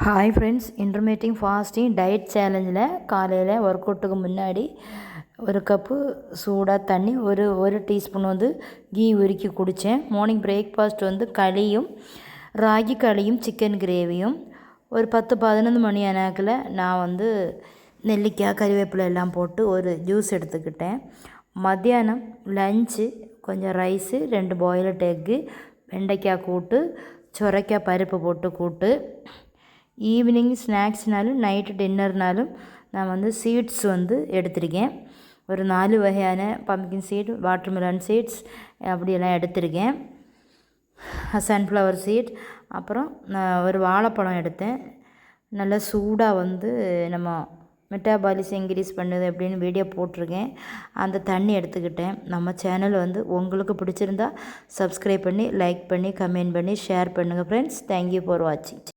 Hi friends, இன்டர்மீட்டிங் fasting diet சேலஞ்சில் காலையில் work அவுட்டுக்கு முன்னாடி ஒரு கப்பு சூடாக தண்ணி ஒரு டீஸ்பூன் கீ உருக்கி குடித்தேன். மார்னிங் பிரேக்ஃபாஸ்ட் களியும் ராகி களியும் சிக்கன் கிரேவியும். ஒரு 10-11 மணி ஆனாக்கில் நான் நெல்லிக்காய் கறிவேப்பிலை எல்லாம் போட்டு ஒரு ஜூஸ் எடுத்துக்கிட்டேன். மத்தியானம் லஞ்சு கொஞ்சம் ரைஸு 2 பாயில்டு எக்கு, வெண்டைக்காய் கூட்டு, சுரைக்காய் பருப்பு போட்டு கூட்டு. ஈவினிங் ஸ்நாக்ஸ்னாலும் நைட்டு டின்னர்னாலும் நான் சீட்ஸ் எடுத்திருக்கேன். ஒரு 4 வகையான பம்கின் சீட், வாட்டர்மெலன் சீட்ஸ் அப்படியெல்லாம் எடுத்திருக்கேன். சன்ஃப்ளவர் சீட், அப்புறம் நான் ஒரு வாழைப்பழம் எடுத்தேன். நல்லா சூடாக நம்ம மெட்டாபாலிசம் இன்க்ரீஸ் பண்ணுது அப்படின்னு வீடியோ போட்டிருக்கேன். அந்த தண்ணி எடுத்துக்கிட்டேன். நம்ம சேனல் உங்களுக்கு பிடிச்சிருந்தா சப்ஸ்கிரைப் பண்ணி, லைக் பண்ணி, கமெண்ட் பண்ணி, ஷேர் பண்ணுங்கள் ஃப்ரெண்ட்ஸ். தேங்க்யூ ஃபார் வாட்சிங்.